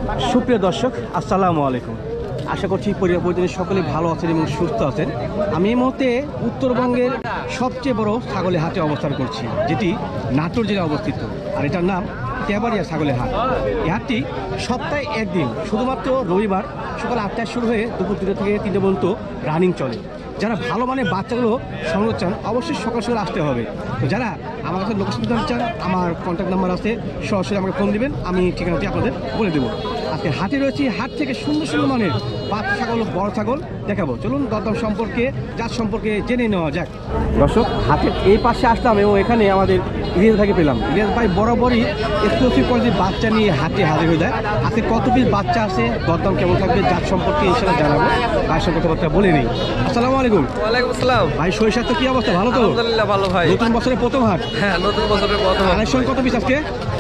সুপ্রিয় দর্শক, আসসালামু আলাইকুম। আশা করছি পরিবার পরিজনের সকলে ভালো আছেন এবং সুস্থ আছেন। আমি এই মুহূর্তে উত্তরবঙ্গের সবচেয়ে বড় ছাগলের হাটে অবস্থান করছি, যেটি নাটোর জেলায় অবস্থিত, আর এটার নাম তেবাড়িয়া ছাগলের হাট। এই হাটটি সপ্তাহে একদিন, শুধুমাত্র রবিবার সকাল 8টায় শুরু হয়ে দুপুর 2টা থেকে 3টে পর্যন্ত রানিং চলে। যারা ভালো মানের বাচ্চাগুলো সংগ্রহ চান, অবশ্যই সকাল সকাল আসতে হবে। তো যারা আমার কাছে লোকেশন জানতে চান, আমার কন্ট্যাক্ট নাম্বার আছে, সরাসরি আমাকে ফোন দিবেন, আমি ঠিকানাটি আপনাদের বলে দেবো। আজকে হাটে রয়েছি, হাট থেকে সুন্দর সুন্দর মানের বাচ্চা ছাগল, বড় ছাগল দেখাবো। চলুন দরদাম সম্পর্কে, জাত সম্পর্কে জেনে নেওয়া যাক। দর্শক, হাটের এই পাশে আসলাম এবং এখানে আমাদের ইলিয়াস ভাইকে পেলাম। ইলিয়াস ভাই বরাবরই এক্সক্লুসিভ কোয়ালিটির বাচ্চা নিয়ে হাটে হাজির হয়ে যায়। আজকে কত পিস বাচ্চা আছে, দরদাম কেমন থাকবে, জাত সম্পর্কে ইনশাআল্লাহ জানাবো। ভাইয়ের সঙ্গে কথাবার্তা বলে নেই। আসসালামু আলাইকুম। ওয়ালাইকুম আসসালাম। ভাই শরীর স্বাস্থ্য কি অবস্থা? ভালো তো? আলহামদুলিল্লাহ ভালো ভাই। নতুন বছরের প্রথম হাট? হ্যাঁ, নতুন বছরের প্রথম হাট। কালেকশন কত পিস আজকে?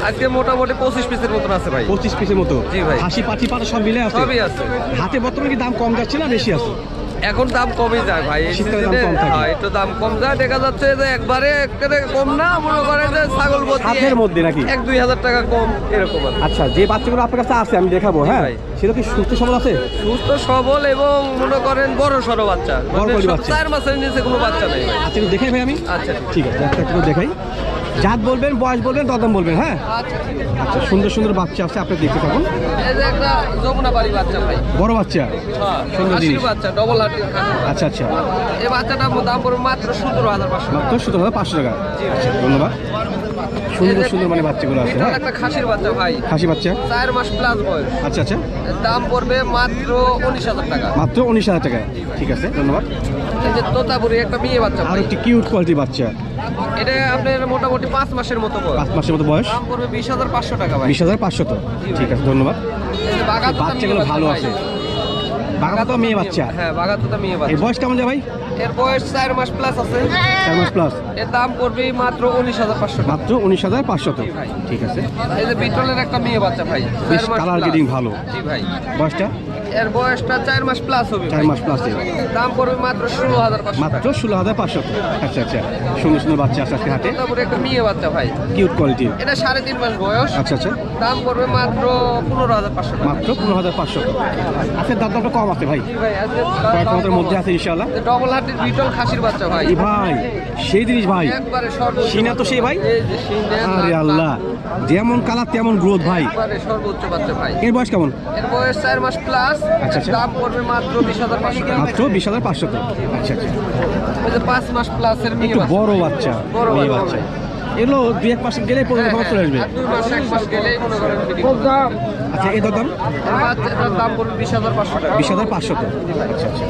আজকে মোটামুটি 25 পিসের মতন আছে ভাই। 25 পিসের মতো? জি ভাই। হাসি পাটি পাটা সব মিলে আছে? সবই আছে। হাতে বর্তমানে কি দাম কম যাচ্ছে না বেশি আছে? এখন দাম কমই যায় ভাই, এই শীতকালে দাম সিজনে কম থাকে। হ্যাঁ, একটু দাম কম যায়। দেখা যাচ্ছে যে একবারে কম না, মনে করেন যে ছাগল হাতের মধ্যে নাকি 1-2 হাজার টাকা কম এরকম আছে। আচ্ছা, যে বাচ্চাগুলো আপনার কাছে আছে আমি দেখাবো। হ্যাঁ ভাই। সেটা কি সুস্থ সবল আছে? সুস্থ সবল এবং মনে করেন বড় সড়ো বাচ্চা, বড় সড়ো বাচ্চা। 4 মাসের নিচে কোনো বাচ্চা নেই ভাই। আচ্ছা, একটু দেখাই ভাই আমি। আচ্ছা ঠিক আছে, একটা একটু দেখাই। জাত বলবেন, বয়স বলবেন, দরদাম বলবেন। হ্যাঁ আচ্ছা, আচ্ছা, সুন্দর সুন্দর বাচ্চা আছে, আপনি দেখতে থাকুন। এই যে একটা যমুনা বাড়ি বাচ্চা ভাই। বড় বাচ্চা, হ্যাঁ, সুন্দর খাসির জিনিস। বাচ্চা, ডবল হার্টের খাসির বাচ্চা। আচ্ছা আচ্ছা, এই বাচ্চাটার দাম পড়বে মাত্র 17,500 মাত্র 17,500 টাকা। আচ্ছা, ধন্যবাদ। সুন্দর সুন্দর মানে বাচ্চাগুলো আছে। হ্যাঁ, একটা খাসির বাচ্চা ভাই, খাসি বাচ্চা। 4 মাস প্লাস বয়স। আচ্ছা আচ্ছা, এর দাম পড়বে মাত্র 19,000 টাকা। মাত্র 19,000 টাকা। ঠিক আছে, ধন্যবাদ। এই যে তোতাপুরি একটা মেয়ে বাচ্চা আর ভাই, একটি কিউট কোয়ালিটির বাচ্চা, এটা আপনার মোটামুটি 5 মাসের মতো বয়স। 5 মাসের মতো বয়স। দাম পড়বে 20,500 টাকা ভাই। 20,500 তো? ঠিক আছে, ধন্যবাদ। এই যে বাঘাতোতা বাচ্চাগুলো মেয়ে ভালো বাচ্চা আছে। ভাই। বাঘাতোতা মেয়ে বাচ্চা। হ্যাঁ, বাঘাতোতা মেয়ে এর বাচ্চা। বয়স কেমন যায় ভাই? এর বয়স 4 মাস প্লাস আছে। 4 মাস প্লাস। এর দাম পড়বে মাত্র 19,500 টাকা। মাত্র 19,500 তো? ভাই। ঠিক আছে। এই যে বিটলের একটা মেয়ে বাচ্চা ভাই, বেশ 4 মাস কালার plus। গ্রেডিং ভালো। জি ভাই। বয়সটা? এর বয়সটা 4 মাস প্লাস হবে 4 ভাই। মাস প্লাসে। দাম পড়বে মাত্র 16,500 মাত্র টাকা। 16,500 তো? আচ্ছা আচ্ছা, সুন্দর সুন্দর বাচ্চা আছে আজকে হাটে, তারপরে একটা মেয়ে বাচ্চা ভাই, কিউট কোয়ালিটির। এটা 3.5 মাস বয়স। আচ্ছা আচ্ছা, দাম পড়বে মাত্র 15,500 টাকা। মাত্র 15,500 তো? আজকে দামটা কম আছে ভাই, জি ভাই, আজকে কয়েক মাসের মধ্যে আছে ইনশাআল্লাহ। ডবল হার্টের বিটল খাসির বাচ্চা ভাই, এই ভাই সেই জিনিস ভাই, একবারে সর্বোচ্চ। সিনা তো সেই ভাই। এই যে সিনা, আরে আল্লাহ, যেমন কালার তেমন গ্রোথ ভাই। একবারে সর্বোচ্চ বাচ্চা ভাই। এর বয়স কেমন? এর বয়স 4 মাস প্লাস। আচ্ছা, আচ্ছা। দাম পড়বে মাত্র 20,500 টাকা। মাত্র 20,500 তো? আচ্ছা আচ্ছা, এই যে 5 মাস প্লাসের মেয়ে একটু বাচ্চা। বড় বাচ্চা, বড় মেয়ে বাচ্চা বাচ্চা। এগুলো 2-1 মাস গেলেই হ্যাঁ, খবর চলে আসবে। আর 2 মাস 1 মাস গেলেই মনে করেন বিক্রি। আচ্ছা, এই দাম? বাচ্চাটার দাম পড়বে 20,500 টাকা। 20,500 তো? আচ্ছা আচ্ছা,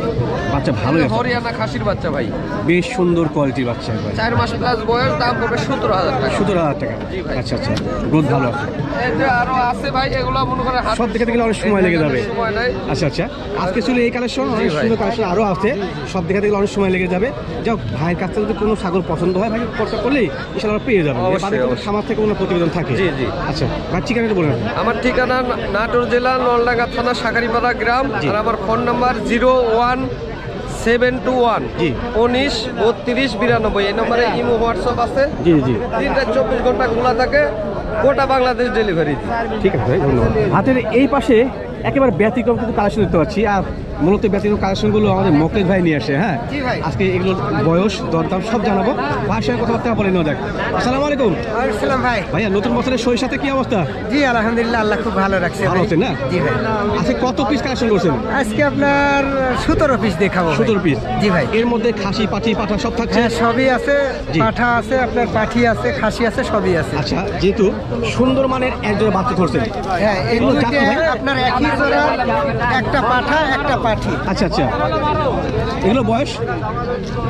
বাচ্চা ভালোই আছে, হরিয়ানা খাসির বাচ্চা ভাই, বেশ সুন্দর কোয়ালিটির বাচ্চা ভাই। 4 মাস প্লাস বয়স, দাম পড়বে 17,000 টাকা। 17,000 টাকা। জি ভাই। আচ্ছা আচ্ছা, গ্রোথ ভালো আছে। এই যে আরো আছে ভাই, এগুলো মনে করে হাত সব দেখাতে গেলে অনেক সময় লেগে যাবে। সময় নাই। আচ্ছা আচ্ছা, আজকে ছিল এই কালেকশন, অনেক ভাই। সুন্দর কালেকশন আরও আছে, সব দেখাতে গেলে অনেক সময় লেগে যাবে। যাও, ভাইয়ের কাছ থেকে যদি কোনো ছাগল পছন্দ হয় ভাই কষ্ট করলেই ইনশাআল্লাহ পেয়ে যাবেন। অবশ্যই, বাদে কোনো অবশ্যই। খামার থেকে কোনো প্রতিবেদন থাকে? জি, জি। আচ্ছা ভাই, ঠিকানাটা বলে রাখুন। আমার ঠিকানা নাটোর জেলা নলডাঙ্গা থানা শাকারিপাড়া গ্রাম। জি। আর আমার ফোন নাম্বার 01721 জি। 19 32 92। এই নম্বরে ইমো হোয়াটসঅ্যাপ আছে। জি জি, দিনটা 24 ঘন্টা খোলা থাকে, গোটা বাংলাদেশ ডেলিভারি। ঠিক আছে ভাই, ধন্যবাদ। হাতের এই পাশে একেবারে ব্যতিক্রম কিছু কালেকশন দেখতে পাচ্ছি, আর মূলত ব্যতিক্রম কালেকশনগুলো আমাদের মোকলেশ ভাই নিয়ে আসে। হ্যাঁ, জি ভাই। আজকে এগুলোর বয়স, দরদাম সব জানাবো। ভাইয়ের সঙ্গে কথাবার্তা বলে নেওয়া যাক। আসসালামু আলাইকুম। আসসালাম ভাই। ভাইয়া, নতুন বছরের শরীর সাথে কি অবস্থা? জি আলহামদুলিল্লাহ, আল্লাহ খুব ভালো রাখছে। ভালো ভাই। আছেন না? জি ভাই। আজকে কত পিস কালেকশন করছেন? আজকে আপনার 17 পিস দেখাবো ভাই। 17 পিস? জি ভাই। এর মধ্যে খাসি, পাঠি, পাঠা সব থাকছে? হ্যাঁ, সবই আছে। জি। পাঠা আছে, আপনার পাঠি আছে, খাসি আছে, সবই আছে। আচ্ছা, যেহেতু সুন্দর মানের একজোড়া বাচ্চা ধরছেন, হ্যাঁ, এগুলো এগুলো জাত ভাই? আপনার একই জোড়া, একটা পাঠা একটা পাঠি। আচ্ছা আচ্ছা, এগুলো বয়স?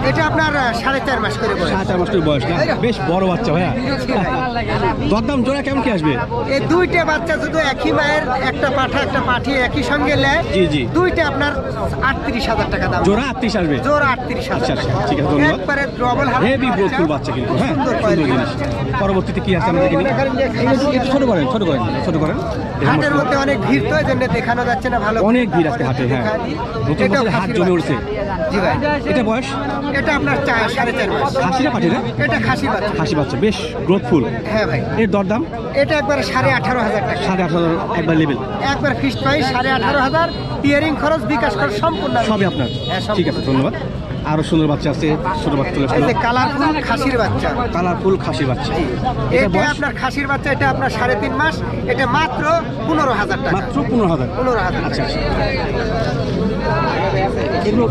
এটা আপনার 4.5 মাস করে বয়স। 4 মাস করে বয়স না? বেশ বড় বাচ্চা ভাইয়া। দরদাম জোড়া কেমন কি আসবে? এই দুইটা বাচ্চা যদি একই মায়ের, একটা পাঠা একটা পাঠি একই সঙ্গে নেয়, জি জি, দুইটা আপনার 38,000 টাকা দাম। জোড়া 38 আসবে? জোড়া আচ্ছা 38,000। আচ্ছা, ঠিক আছে, ধন্যবাদ। একবারে ডবল হাত। হেভি গ্রোথফুল বাচ্চা কিন্তু। হ্যাঁ, সুন্দর সুন্দর কোয়ালিটি। জিনিস। পরবর্তীতে কি আছে আমরা দেখি। ছোট করেন, ছোট করেন, ছোট করেন। হাটের মধ্যে অনেক ভিড় তো, এই জন্য দেখানো যাচ্ছে না ভালো। অনেক ভিড় আজকে হাটে, হ্যাঁ। নতুন এটাও বছরের হাট খাসির জমে বাচ্চা। উঠছে। জি ভাই। এটা বয়স এটা আপনার 4.5 মাস। খাসিরা পাঠি না? এটা খাসি বাচ্চা। খাসি বাচ্চা বেশ গ্রোথফুল। হ্যাঁ ভাই। এর দরদাম এটা একবার 18,500 টাকা। 18,500 একবার লেভেল, একবার ফিক্সড প্রাইস 18,500, টিয়ারিং খরচ বিকাশ খরচ সম্পূর্ণ সবই আপনার। হ্যাঁ, সম্পূর্ণ। ঠিক আছে, ধন্যবাদ। আরো সুন্দর বাচ্চা আছে, ছোট বাচ্চা চলে এই আসলো, যে কালারফুল খাসির বাচ্চা। কালারফুল খাসি বাচ্চা। এটা এটা বয়স আপনার খাসির বাচ্চা, এটা আপনার 3.5 মাস, এটা মাত্র 15,000 টাকা। মাত্র 15,000। 15,000 আচ্ছা টাকা। এগুলো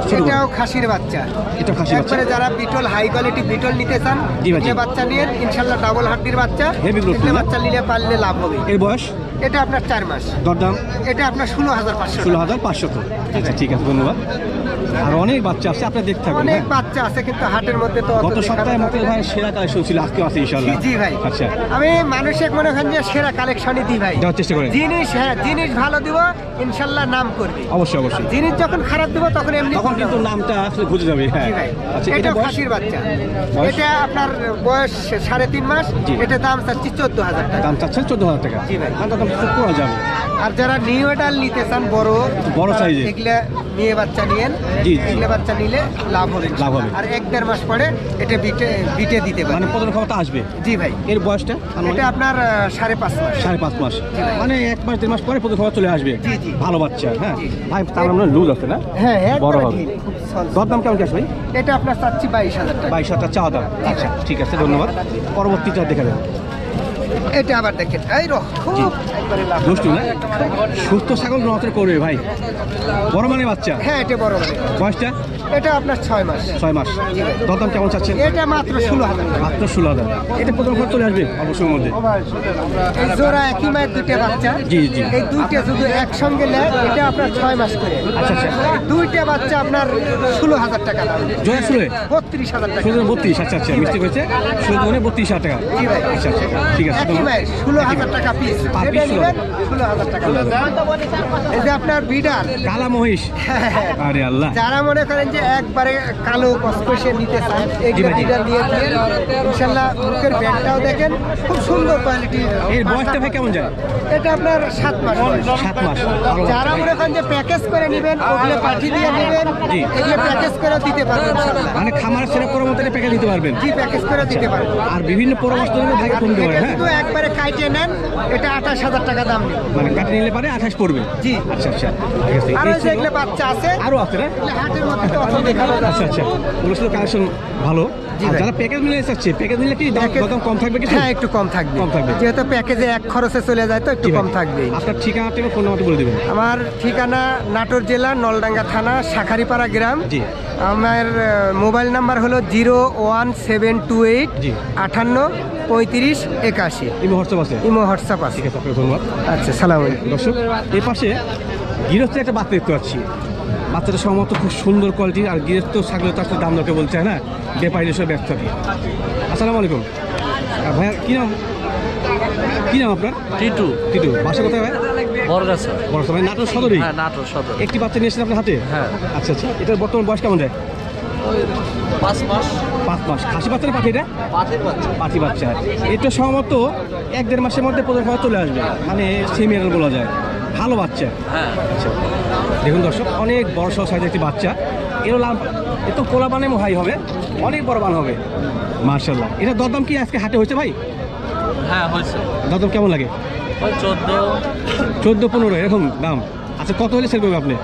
ছোট এটাও খাসির বাচ্চা। এটা খাসি বাচ্চা। একবারে যারা বিটল হাই কোয়ালিটি বিটল নিতে চান, জি ভাই, জি। যে বাচ্চা নিয়ে ইনশাআল্লাহ ডাবল হাড্ডির বাচ্চা, Heavy growth এগুলো না? বাচ্চা নিলে পারলে লাভ হবে। এর বয়স এটা আপনার 4 মাস। দরদাম এটা আপনার 16,500 টাকা। 16,500। আচ্ছা ঠিক আছে, ধন্যবাদ। আর অনেক বাচ্চা আছে, আপনার দেখতে থাকবেন। অনেক হ্যাঁ? বাচ্চা আছে কিন্তু হাটের মধ্যে তো অত গত দেখানো সপ্তাহে যাবে মতো না। ভাই সেরা কালেকশন ছিল, আজকেও আছে ইনশাআল্লাহ। জি ভাই। আচ্ছা, আমি মানুষের মনে করেন যে সেরা কালেকশনই দিই ভাই। দেওয়ার চেষ্টা করেন। জিনিস, হ্যাঁ জিনিস ভালো দিব, ইনশাল্লাহ নাম করবে। অবশ্যই অবশ্যই। জিনিস যখন খারাপ দিব তখন এমনি তখন কিন্তু নামটা আসলে বুঝে যাবে। হ্যাঁ জি ভাই। আচ্ছা, এটা এটা বয়স খাসির বাচ্চা। বয়স? এটা আপনার বয়স 3.5 মাস। জি। এটা দাম চাচ্ছি 14,000 টাকা। দাম চাচ্ছেন 14,000 টাকা। জি ভাই। দাম খুব করা যাবে। আর যারা নিউ এডাল নিতে চান বড় বড় size-এর। এগুলা নিয়ে বাচ্চা নিয়েন। জি, জি। এগুলা বাচ্চা নিলে লাভ হবে। লাভ হবে। আর 1-1.5 মাস পরে এটা বিটে দিতে পারে। মানে প্রথম ক্ষমতা আসবে। জি ভাই। এর বয়সটা এটা আপনার 5.5 মাস। 5.5 মাস, জি ভাই। মানে 1 মাস 1.5 মাস পরে প্রথম ক্ষমতা চলে আসবে। জি, জি। ভালো বাচ্চা। হ্যাঁ জি। ভাই, তার মানে লুজ আছে না? হ্যাঁ বড় একবারে হবে। ঢিল, খুব সহজ। দরদাম কেমন কি আসবে ভাই? এটা আপনার চাচ্ছি 22,000 টাকা। 22,000 চাওয়া দাম। আচ্ছা ঠিক আছে, ধন্যবাদ। পরবর্তীটা দেখা যাবে। এটা আবার দেখেন এই খুব একবারে লাভ। দুষ্টু না? সুস্থ ছাগল নজর করবে ভাই। বড় মানে বাচ্চা। হ্যাঁ এটা বড় মানে। বয়সটা এটা আপনার 6 মাস। 6 মাস। দরদাম কেমন চাচ্ছেন? এটা মাত্র 16,000 টাকা। মাত্র 16,000। এটা প্রথম খরচ চলে আসবে অবশ্যই মধ্যে। এই জোড়া একই মায়ের দুইটা বাচ্চা। জি, জি। এই দুইটা শুধু একসঙ্গে নেয়, এটা আপনার 6 মাস করে। আচ্ছা, আচ্ছা। এই দুইটা বাচ্চা আপনার 16,000 টাকা দাম। জোড়া শুনে 32,000 টাকা। 32। আচ্ছা আচ্ছা, মিষ্টি হয়েছে। 32,000 টাকা। জি ভাই। আচ্ছা আচ্ছা, ঠিক আছে। একই মায়ের 16,000 টাকা পিস। পার এটা piece নেবেন 16,000 টাকা। এই যে আপনার বিডার। কালা মহিষ। আরে আল্লাহ। যারা মনে করেন যে একবারে কালো কসকসে নিতে চান, এগুলো ভাই। বিডার নিয়ে দিন। ইনশাআল্লাহ মুখের ব্যাগটাও দেখেন খুব সুন্দর কোয়ালিটি। এর বয়সটা ভাই কেমন যায়? এটা আপনার 7 মাস বয়স। 7 মাস। ভালো যারা মনে করেন যে প্যাকেজ করে নেবেন, ওগুলো পাঠিয়ে দিয়ে নেবেন, জি। এগুলো প্যাকেজ করে দিতে পারবেন ইনশাআল্লাহ। মানে খামার সেরা করার মতো প্যাকেজ দিতে পারবেন। জি প্যাকেজ করে দিতে পারবেন। আর বিভিন্ন পরামর্শ নিলে ভাইকে ফোন দিতে এটা পারেন। হ্যাঁ, শুধু একবারে কাইটে নেন, এটা 28,000 টাকা দাম নেই। মানে কাটে নিলে পারে 28 পড়বে। জি। আচ্ছা আচ্ছা, ঠিক আছে। আর এই ওই যে ছিল- এগুলো বাচ্চা আছে, আরো আছে না? এগুলো হাটের মধ্যে তো অত দেখানো আচ্ছা যাচ্ছে আচ্ছা, ওগুলো ছিল কালেকশন ভালো। জি আর ভাই। যারা প্যাকেজ মিলে চাচ্ছে, প্যাকেজ নিলে কি দাম প্যাকেজ- কম থাকবে কিছু? হ্যাঁ একটু কম থাকবে। কম থাকবে। যেহেতু প্যাকেজে এক খরচে চলে যায় তো একটু জি ভাই। কম থাকবে। আপনার ঠিকানা থেকে ফোন নাম্বারটি বলে দেবেন। আমার ঠিকানা নাটোর জেলা নলডাঙ্গা থানা শাখারিপাড়া গ্রাম। জি। আমার মোবাইল নাম্বার হলো 01728 জি। 58 35 81। ইমো হোয়াটসঅ্যাপ আছে। ইমো হোয়াটসঅ্যাপ আছে। ঠিক আছে, আপনাকে ধন্যবাদ। আচ্ছা সালাম আলাইকুম। দর্শক, এই পাশে গৃহস্থের একটা বাচ্চা দেখতে পাচ্ছি। বাচ্চাটা সম্ভবত খুব সুন্দর কোয়ালিটির। আর গৃহস্থ ছাগলের তো আসলে দাম দরকে বলছে, হ্যাঁ না? ব্যাপারী সব ব্যস্ত থাকে। আসসালামু আলাইকুম ভাইয়া, কী নাম? কী নাম আপনার? টিটু টিটু। বাসা কোথায় ভাই? বরগাছা। বড় সময় নাটোর সদরেই। হ্যাঁ নাটোর সদর। একটি বাচ্চা নিয়ে এসেছেন আপনার হাতে? হ্যাঁ। আচ্ছা আচ্ছা, এটার বর্তমান বয়স কেমন যায়? 5 মাস। 5 মাস। খাসি বাচ্চা না পাখি এটা? পাঠির বাচ্চা। পাখি বাচ্চা। এটা সম্ভবত 1-1.5 মাসের মধ্যে প্রথম খাওয়া চলে আসবে, মানে সেমিয়ার বলা যায়। ভালো বাচ্চা। হ্যাঁ। আচ্ছা, দেখুন দর্শক, অনেক বড় সহ সাইজের একটি বাচ্চা। এর লাভ এ তো কোলা বানে হাই হবে, অনেক বড় বান হবে মার্শাল্লাহ। এটা দরদাম কি আজকে হাটে হয়েছে ভাই? হ্যাঁ হয়েছে। দরদাম কেমন লাগে? ওই 14, 14-15 এরকম দাম। আচ্ছা, কত হলে সেল করবে আপনি?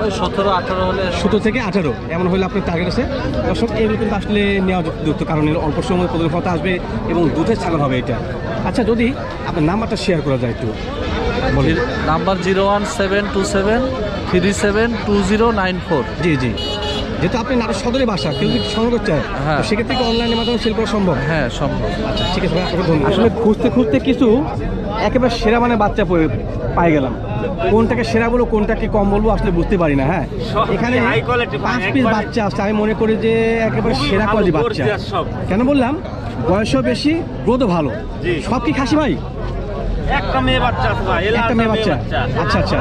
ওই 17-18 হলে। 17 থেকে 18 এমন হলে আপনার টার্গেট আছে। দর্শক, এগুলো কিন্তু আসলে নেওয়া যুক্ত, কারণ এর অল্প সময় প্রথম কথা আসবে এবং দুধের ছাগল হবে এটা। আচ্ছা, যদি আপনার নাম্বারটা শেয়ার করা যায় একটু বলুন। নাম্বার 01727 372094। জি জি, যেহেতু আপনি নাটোর সদরে বাসা, কেউ যদি সংগ্রহ করতে চায়, হ্যাঁ। তো সেক্ষেত্রে কি অনলাইনের মাধ্যমে সেল করা সম্ভব? হ্যাঁ সম্ভব। আচ্ছা ঠিক আছে ভাই, আপনাকে ধন্যবাদ। আসলে খুঁজতে খুঁজতে কিছু একেবারে সেরা মানে বাচ্চা পাই গেলাম। কোনটাকে সেরা বলবো, কোনটাকে কম বলবো আসলে বুঝতে পারি না। হ্যাঁ, এখানে 5 পিস বাচ্চা আছে, আমি মনে করি যে একেবারে সেরা কোয়ালিটি বাচ্চা। কেন বললাম? বয়সও বেশি, গ্রোথও ভালো। সব কি খাসি ভাই? একটা মেয়ে বাচ্চা আছে ভাই, এই একটা লালটা মেয়ে বাচ্চা। আচ্ছা আচ্ছা,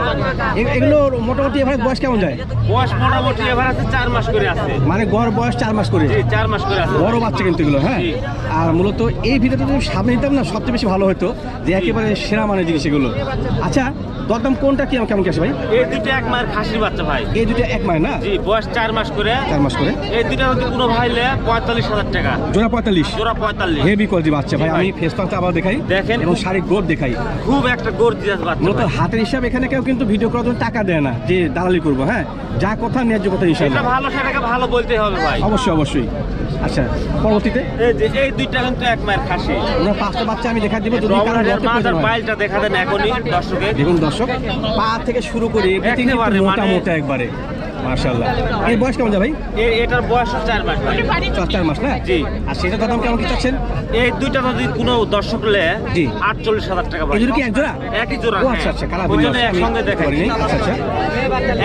এগুলোর মোটামুটি এভারেজ বয়স কেমন যায়? বয়স মোটামুটি এবার আছে 4 মাস করে আছে। মানে গড় বয়স 4 মাস করে। জি 4 মাস করে আছে। বড় বাচ্চা কিন্তু এগুলো, হ্যাঁ। জি। আর মূলত এই ভিডিওটা যদি সামনে নিতাম না সবচেয়ে বেশি ভালো হতো, যে একেবারে সেরা মানের জিনিস এগুলো। আচ্ছা, দরদাম কোনটা কি কেমন কি আছে ভাই? এই দুটো এক মায়ের খাসির বাচ্চা ভাই। এই দুটো এক মাস না? জি, বয়স 4 মাস করে। 4 মাস করে। এই দুটো যদি কোনো ভাই লে 45,000 টাকা। জোড়া 45। জোড়া 45। হেভি কোয়ালিটি বাচ্চা ভাই। জি ভাই। আমি ফেস পাঁচটা আবার দেখাই দেখেন। এবং শারীরিক গ্রোথ দেখাই। খুব একটা গর্জিয়াস বাচ্চা মূলত ভাই। হাতের হিসাব এখানে কেউ কিন্তু ভিডিও করার জন্য টাকা দেয় না যে দালালি করবো, হ্যাঁ। যা কথা ন্যায্য কথা এটা ইনশাআল্লাহ। ভালো, সেটাকে ভালো বলতে হবে ভাই। অবশ্যই অবশ্যই। আচ্ছা, পরবর্তীতে এই যে এই দুইটা কিন্তু এক মায়ের খাসি। ওনার 5টা বাচ্চা আমি দেখা দিব, যদি কারো রমণের রক্তে মাথার প্রয়োজন হয়। বাইলটা দেখা দেন এখনই দর্শকে। দেখুন দর্শক, পা থেকে শুরু করে everything কিন্তু একেবারে মোটা মানে- মোটা একবারে, মাশাআল্লাহ। এই বয়স কেমন যায় ভাই? এটার বয়স 4 মাস ভাই। 4 মাস না? জি। আর সেটা দাম কেমন কি চাচ্ছেন? এই দুইটা যদি কোনো দর্শক লে জি। 48,000 টাকা ভাই। এই দুটো কি এক জোড়া? একই জোড়া। ও আচ্ছা আচ্ছা, কালার ওই জন্য একসঙ্গে দেখাই। আচ্ছা আচ্ছা,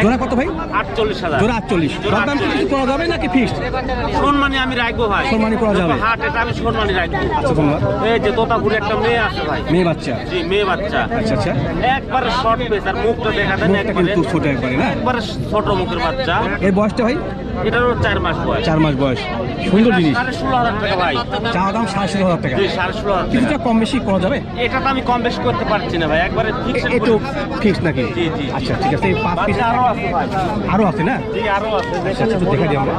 জোড়া কত ভাই? 48,000। জোড়া 48। জোড়া দাম কি কিছু করা যাবে নাকি ফিক্সড? সম্মানী আমি রাখবো ভাই। সম্মানী করা যাবে। হাট এটা আমি সম্মানী রাখবো। আচ্ছা, ধন্যবাদ। এই যে তোতাপুরে একটা মেয়ে আছে ভাই। মেয়ে বাচ্চা। জি, মেয়ে বাচ্চা। আচ্ছা আচ্ছা, একবারে শর্ট পেস, আর মুখটা দেখা দেন মুখটা একবারে কিন্তু ছোট একবারে না? একবারে ছোট মুখের বাচ্চা। এর বয়সটা ভাই? এটারও 4 মাস বয়স। 4 মাস বয়স। সুন্দর জিনিস। 16,500 টাকা ভাই। চা দাম 16,500 টাকা। জি, 16,500 কিছুটা টাকা। কম বেশি করা যাবে? এটা তো আমি কম বেশি করতে পারছি না ভাই, একবারে ফিক্সড। একটু ফিক্স নাকি? জি, জি। আচ্ছা ঠিক আছে, এই 5 পিস বাচ্চা আরো আছে ভাই। আরো আছে না? জি, আরো আছে। আচ্ছা একটু দেখা দিই আমরা।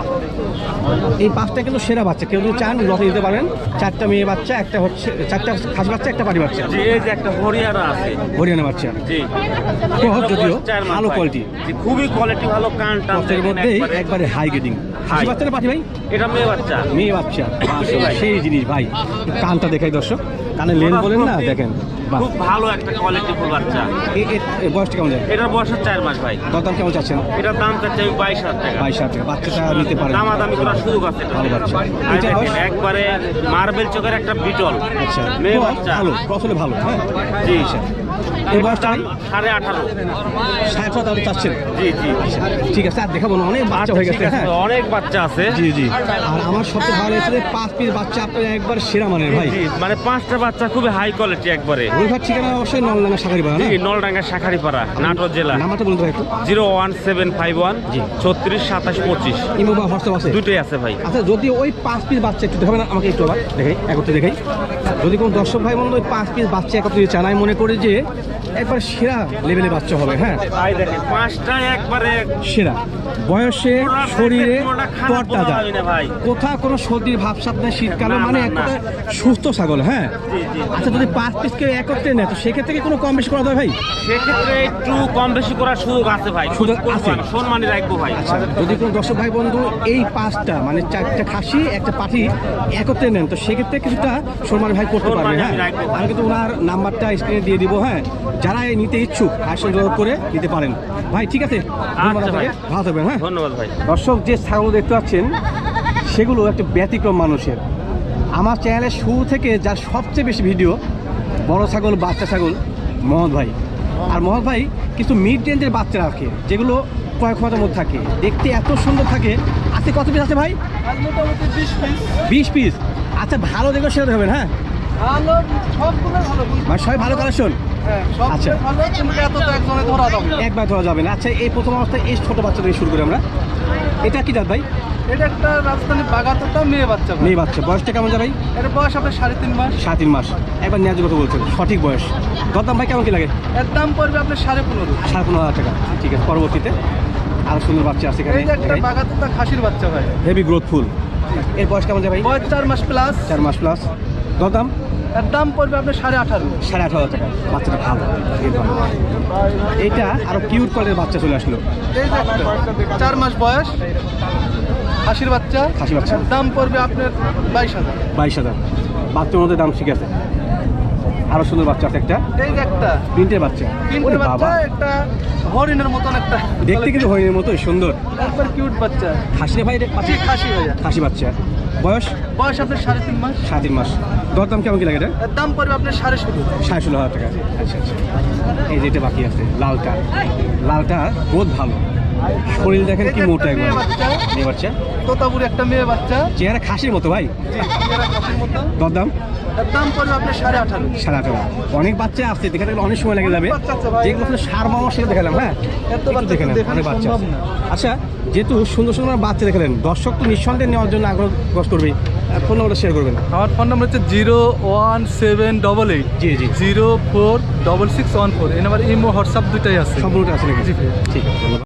এই 5টা কিন্তু সেরা বাচ্চা, কেউ যদি চান লটে দিতে পারেন। 4টা মেয়ে বাচ্চা, একটা হচ্ছে 4টা খাস বাচ্চা, একটা পাটি বাচ্চা, জি, এই যে একটা হরিয়ানা আছে। হরিয়ানা বাচ্চা। জি। সহজ যদিও, 4 মাস ভালো ভাই। কোয়ালিটি। জি, খুবই কোয়ালিটি ভালো, কান টান কষ্টের দেখেন মধ্যেই একবারে। একবারে হাই গ্রেডিং। খাসি High। বাচ্চা না পাটি ভাই? এটা মেয়ে বাচ্চা। মেয়ে বাচ্চা, ভাই। সেই জিনিস ভাই। কানটা দেখাই দর্শক, কানে লেন বলেন না, দেখেন বাহ। খুব ভালো একটা কোয়ালিটি ফুল বাচ্চা। এই বয়সটা কেমন যায়? এটার বয়স 4 মাস ভাই। দরদাম কেমন চাচ্ছেন? এটার দাম চাচ্ছি আমি 22,000 টাকা। 22,000 টাকা। বাচ্চাটা নিতে পারেন। দামাদামি করার সুযোগ আছে এটা। ভালো বাচ্চা। আর এটা দেখেন, একবারে মার্বেল চোখের একটা বিটল আচ্ছা, মেয়ে তো বাচ্চা। ভালো, আসলে ভালো, হ্যাঁ। জি। আচ্ছা, এই বয়সটা দাম 18,500। 60,000 চাচ্ছেন? জি জি। ঠিক আছে, আর দেখাবো না, অনেক বাচ্চা হয়ে গেছে, ঠিক আছে, হ্যাঁ। অনেক বাচ্চা আছে। জি জি। আর আমার সবচেয়ে ভালো লেগেছে 5 পিস বাচ্চা আপনার একবার সেরা মানের ভাই। জি, মানে 5টা বাচ্চা খুবই হাই কোয়ালিটি একবারে। রবিবার ঠিকানা অবশ্যই নলডাঙ্গা শাখারিপাড়া না? জি, নলডাঙ্গা শাখারিপাড়া, নাটোর জেলা। নাম্বারটা বলতে ভাই একটু। 01751 জি। 36 27 25। ইমো বা হোয়াটসঅ্যাপ আছে? দুটোই আছে ভাই। আচ্ছা, যদি ওই 5 পিস বাচ্চা একটু দেখাবেন আমাকে, একটু আবার দেখাই, একত্রে দেখাই। যদি কোনো দর্শক ভাই মনে হয় ওই 5 পিস বাচ্চা একত্রে চান, আমি মনে করি যে একবার সেরা লেভেলের বাচ্চা হবে, হ্যাঁ। ভাই দেখেন, 5টা একবারে সেরা বয়সে, পুরা শরীরে পুরোটা খারাপ বলা তরতাজা, যাবে না ভাই। কোথাও কোনো সর্দির ভাবসাব নেই, শীতকালে না, মানে না, এক না। কথায় সুস্থ ছাগল, হ্যাঁ। জি, জি। আচ্ছা, যদি 5 পিস কেউ একত্রে নেয় তো সেক্ষেত্রে কি কোনো কম বেশি করা যায় ভাই? সেক্ষেত্রে একটু কম বেশি করার সুযোগ আছে ভাই। সুযোগ আছে। সম্মানী রাখবো ভাই। আচ্ছা, যদি কোনো দর্শক ভাই বন্ধু এই 5টা মানে 4টা খাসি একটা পাঠি একত্রে নেন তো সেক্ষেত্রে কিছুটা সম্মান ভাই করতে পারবে, সম্মানী হ্যাঁ। আমি রাখবো ভাই। আমি কিন্তু ওনার নাম্বারটা স্ক্রিনে দিয়ে দিব, হ্যাঁ। যারা এই নিতে ইচ্ছুক আসন যোগাযোগ করে নিতে পারেন ভাই। ঠিক আছে, ধন্যবাদ আচ্ছা ভাই। আপনাকে, ভালো থাকবেন, হ্যাঁ। ধন্যবাদ ভাই। দর্শক, যে ছাগল দেখতে পাচ্ছেন সেগুলো একটা ব্যতিক্রম মানুষের। আমার চ্যানেলের শুরু থেকে যার সবচেয়ে বেশি ভিডিও বড় ছাগল, বাচ্চা ছাগল, মহৎ ভাই। আর মহৎ ভাই কিছু মিড রেঞ্জের বাচ্চা রাখে যেগুলো কয়েক ক্ষমতার মধ্যে থাকে, দেখতে এত সুন্দর থাকে। আজকে কত পিস আছে ভাই? মোটামুটি 20 পিস। 20 পিস। আচ্ছা, ভালো দেখো সেটা দেবেন, হ্যাঁ। ভালো, সবগুলো ভালো। মানে সবাই ভালো কালেকশন, হ্যাঁ, আচ্ছা। সবগুলো ভালো, কিন্তু এত তো একজনে ধরা যাবে না। একবার ধরা যাবে না। আচ্ছা, এই প্রথম অবস্থায় এই ছোটো বাচ্চা থেকে শুরু করি আমরা। এটা কি জাত ভাই? এটা একটা রাজধানী বাগাতোটা মেয়ে বাচ্চা ভাই। মেয়ে বাচ্চা। বয়সটা কেমন যায় ভাই? এর বয়স আপনার 3.5 মাস। 3.5 মাস। একবার ন্যায্য কথা বলছেন, সঠিক বয়স। দরদাম ভাই কেমন কি লাগে? এর দাম পড়বে আপনার 15.5। 15,500 টাকা। ঠিক আছে, পরবর্তীতে আরো সুন্দর বাচ্চা আছে এখানে। এই যে একটা বাগাতোটা খাসির বাচ্চা ভাই। Heavy growthful. এর বয়স কেমন যায় ভাই? বয়স 4 মাস প্লাস। 4 মাস প্লাস। দরদাম এর দাম পড়বে আপনার 18.5। 18,500 টাকা। বাচ্চাটা ভালো, এর ভালো। এইটা আরো কিউট কলের বাচ্চা চলে আসলো। এই যে একটা 4 মাস বয়স খাসির বাচ্চা। খাসি বাচ্চা। এর দাম পড়বে আপনার 22,000। 22,000। বাচ্চার মধ্যে দাম ঠিক আছে। আরো সুন্দর বাচ্চা আছে একটা, এই যে একটা প্রিন্টের বাচ্চা। কিনতে ওরে বাচ্চা, বাবা, একটা হরিণের মতন একটা দেখতে কিন্তু হরিণের মতোই সুন্দর। একবার কিউট বাচ্চা। খাসি ভাই? জি, খাসি ভাইয়া। খাসি বাচ্চা। বয়স বয়স আপনার 3.5 মাস। 3.5 মাস। দরদাম কেমন কি লাগে এটা? এর দাম পড়বে আপনার 16.5। 16,500 টাকা। আচ্ছা আচ্ছা। এই যেটা বাকি আছে লালটা, লালটা বহুত ভালো। শরীর দেখেন কি মোটা একবার। মেয়ে বাচ্চা, মেয়ে বাচ্চা, তোতাপুরি একটা মেয়ে বাচ্চা। চেহারা খাসির মতো ভাই। জি, এরা কষের মতো। দরদাম এর দাম পড়বে আপনার 18.5। 18.5। অনেক বাচ্চা আসছে, দেখাতে গেলে অনেক সময় লেগে যাবে। বাচ্চা আছে ভাই। যেগুলো আসলে সার মামা সেটা দেখালাম, হ্যাঁ এত একটু বাচ্চা দেখে তো নেন, দেখানো অনেক বাচ্চা সম্ভব আছে। না। আচ্ছা, যেহেতু সুন্দর সুন্দর বাচ্চা দেখালেন, দর্শক তো নিঃসন্দেহে নেওয়ার জন্য আগ্রহ প্রকাশ করবে। ফোন নাম্বারটা শেয়ার করবেন। আমার ফোন নাম্বার হচ্ছে 01788 জি জি 046614। এই নাম্বার ইমো হোয়াটসঅ্যাপ দুটাই আছে। সম্পূর্ণটা আছে নাকি? জি ভাই। ঠিক আছে, ধন্যবাদ।